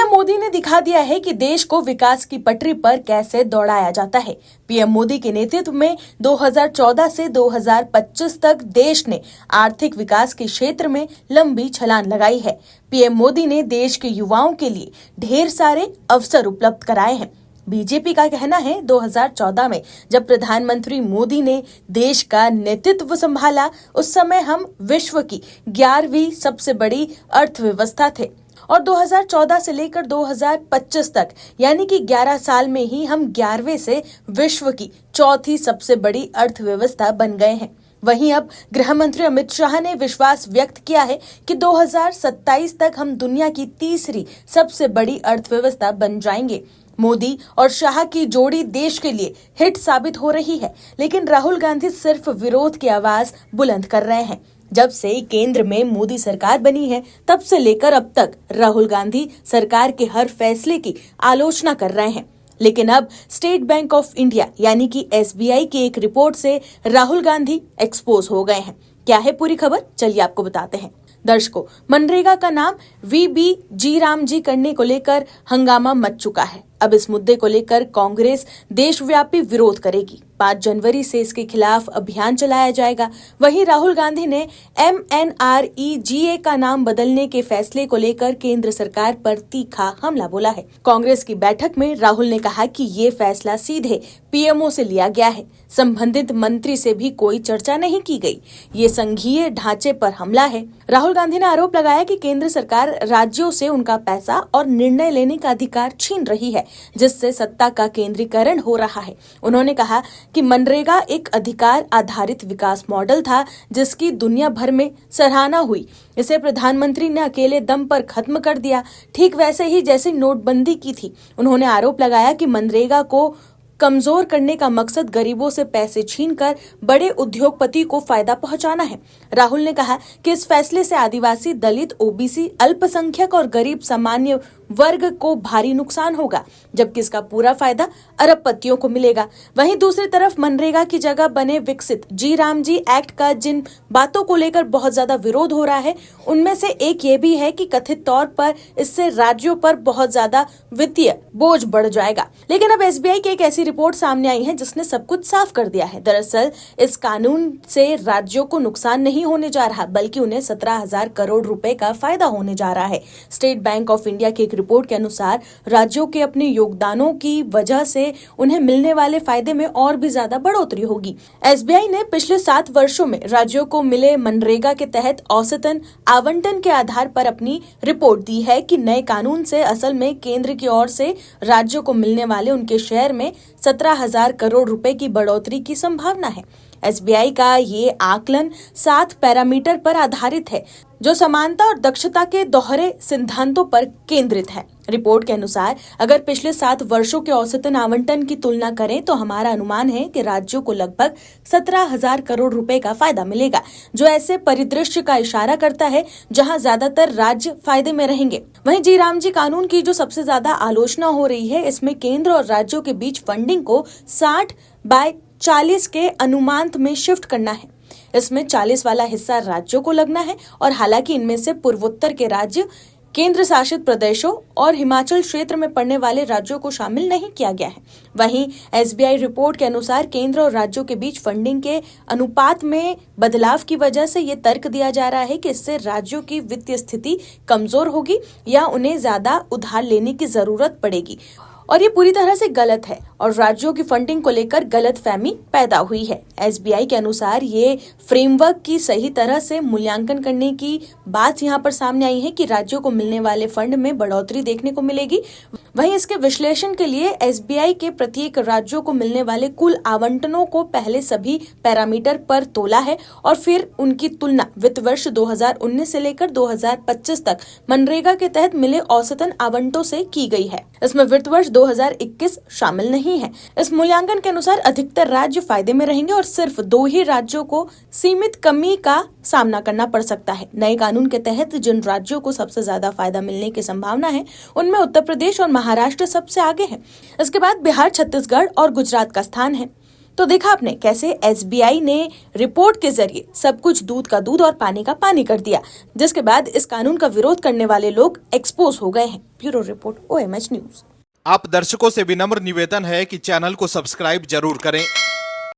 PM Modi ने दिखा दिया है कि देश को विकास की पटरी पर कैसे दौड़ाया जाता है। पीएम मोदी के नेतृत्व में 2014 से 2025 तक देश ने आर्थिक विकास के क्षेत्र में लंबी छलांग लगाई है। पीएम मोदी ने देश के युवाओं के लिए ढेर सारे अवसर उपलब्ध कराए हैं। बीजेपी का कहना है 2014 में जब प्रधानमंत्री मोदी ने देश का नेतृत्व संभाला, उस समय हम विश्व की 11वीं सबसे बड़ी अर्थव्यवस्था थे और 2014 से लेकर 2025 तक यानी कि 11 साल में ही हम 11वें से विश्व की चौथी सबसे बड़ी अर्थव्यवस्था बन गए हैं। वहीं अब गृह मंत्री अमित शाह ने विश्वास व्यक्त किया है कि 2027 तक हम दुनिया की तीसरी सबसे बड़ी अर्थव्यवस्था बन जाएंगे। मोदी और शाह की जोड़ी देश के लिए हिट साबित हो रही है, लेकिन राहुल गांधी सिर्फ विरोध की आवाज बुलंद कर रहे हैं। जब से केंद्र में मोदी सरकार बनी है, तब से लेकर अब तक राहुल गांधी सरकार के हर फैसले की आलोचना कर रहे हैं। लेकिन अब स्टेट बैंक ऑफ इंडिया यानी कि एसबीआई की एक रिपोर्ट से राहुल गांधी एक्सपोज हो गए हैं। क्या है पूरी खबर, चलिए आपको बताते हैं। दर्शकों, मनरेगा का नाम वीबीजी रामजी करने को लेकर हंगामा मच चुका है। अब इस मुद्दे को लेकर कांग्रेस देशव्यापी विरोध करेगी। 5 जनवरी से इसके खिलाफ अभियान चलाया जाएगा। वहीं राहुल गांधी ने MNREGA का नाम बदलने के फैसले को लेकर केंद्र सरकार पर तीखा हमला बोला है। कांग्रेस की बैठक में राहुल ने कहा कि ये फैसला सीधे पीएमओ से लिया गया है, संबंधित मंत्री से भी कोई चर्चा नहीं की गई। ये संघीय ढांचे पर हमला है। राहुल गांधी ने आरोप लगाया कि केंद्र सरकार राज्यों से उनका पैसा और निर्णय लेने का अधिकार छीन रही है, जिससे सत्ता का केंद्रीकरण हो रहा है। उन्होंने कहा कि मनरेगा एक अधिकार आधारित विकास मॉडल था, जिसकी दुनिया भर में सराहना हुई। इसे प्रधानमंत्री ने अकेले दम पर खत्म कर दिया, ठीक वैसे ही जैसे नोटबंदी की थी। उन्होंने आरोप लगाया कि मनरेगा को कमजोर करने का मकसद गरीबों से पैसे छीनकर बड़े उद्योगपति को फायदा पहुंचाना है। राहुल ने कहा कि इस फैसले से आदिवासी, दलित, ओबीसी, अल्पसंख्यक और गरीब सामान्य वर्ग को भारी नुकसान होगा, जबकि इसका पूरा फायदा अरबपतियों को मिलेगा। वहीं दूसरी तरफ मनरेगा की जगह बने विकसित जी रामजी एक्ट का जिन बातों को लेकर बहुत ज्यादा विरोध हो रहा है, उनमें से एक ये भी है कि कथित तौर पर इससे राज्यों पर बहुत ज्यादा वित्तीय बोझ बढ़ जाएगा। लेकिन अब एसबीआई की एक ऐसी रिपोर्ट सामने आई है जिसने सब कुछ साफ कर दिया है। दरअसल इस कानून से राज्यों को नुकसान नहीं होने जा रहा, बल्कि उन्हें 17,000 करोड़ रुपए का फायदा होने जा रहा है। स्टेट बैंक ऑफ इंडिया की एक रिपोर्ट के अनुसार राज्यों के अपने योगदानों की वजह से उन्हें मिलने वाले फायदे में और भी ज्यादा बढ़ोतरी होगी। एसबीआई ने पिछले 7 वर्षों में राज्यों को मिले मनरेगा के तहत औसतन आवंटन के आधार पर अपनी रिपोर्ट दी है कि नए कानून से असल में केंद्र की ओर से राज्यों को मिलने वाले उनके शेयर में 17,000 करोड़ रुपए की बढ़ोतरी की संभावना है। एसबीआई का ये आकलन 7 पैरामीटर पर आधारित है, जो समानता और दक्षता के दोहरे सिद्धांतों पर केंद्रित है। रिपोर्ट के अनुसार अगर पिछले 7 वर्षों के औसतन आवंटन की तुलना करें तो हमारा अनुमान है कि राज्यों को लगभग 17,000 करोड़ रुपए का फायदा मिलेगा, जो ऐसे परिदृश्य का इशारा करता है जहां ज्यादातर राज्य फायदे में रहेंगे। वहीं जी रामजी कानून की जो सबसे ज्यादा आलोचना हो रही है, इसमें केंद्र और राज्यों के बीच फंडिंग को 60/40 के अनुपात में शिफ्ट करना है। इसमें 40 वाला हिस्सा राज्यों को लगना है और हालांकि इनमें से पूर्वोत्तर के राज्य, केंद्र शासित प्रदेशों और हिमाचल क्षेत्र में पड़ने वाले राज्यों को शामिल नहीं किया गया है। वहीं एसबीआई रिपोर्ट के अनुसार केंद्र और राज्यों के बीच फंडिंग के अनुपात में बदलाव की वजह से ये तर्क दिया जा रहा है कि इससे राज्यों की वित्तीय स्थिति कमजोर होगी या उन्हें ज्यादा उधार लेने की जरूरत पड़ेगी, और ये पूरी तरह से गलत है और राज्यों की फंडिंग को लेकर गलतफहमी पैदा हुई है। एसबीआई के अनुसार ये फ्रेमवर्क की सही तरह से मूल्यांकन करने की बात यहाँ पर सामने आई है कि राज्यों को मिलने वाले फंड में बढ़ोतरी देखने को मिलेगी। वहीं इसके विश्लेषण के लिए एसबीआई के प्रत्येक राज्यों को मिलने वाले कुल आवंटनों को पहले सभी पैरामीटर पर तोला है और फिर उनकी तुलना वित्त वर्ष 2019 से लेकर 2025 तक मनरेगा के तहत मिले औसतन आवंटों से की गई है। इसमें वित्त वर्ष 2021 शामिल नहीं है। इस मूल्यांकन के अनुसार अधिकतर राज्य फायदे में रहेंगे और सिर्फ 2 ही राज्यों को सीमित कमी का सामना करना पड़ सकता है। नए कानून के तहत जिन राज्यों को सबसे ज्यादा फायदा मिलने की संभावना है, उनमें उत्तर प्रदेश और महाराष्ट्र सबसे आगे है। इसके बाद बिहार, छत्तीसगढ़ और गुजरात का स्थान है। तो देखा आपने कैसे एसबीआई ने रिपोर्ट के जरिए सब कुछ दूध का दूध और पानी का पानी कर दिया, जिसके बाद इस कानून का विरोध करने वाले लोग एक्सपोज हो गए हैं। Bureau report OMH news. आप दर्शकों से विनम्र निवेदन है कि चैनल को सब्सक्राइब जरूर करें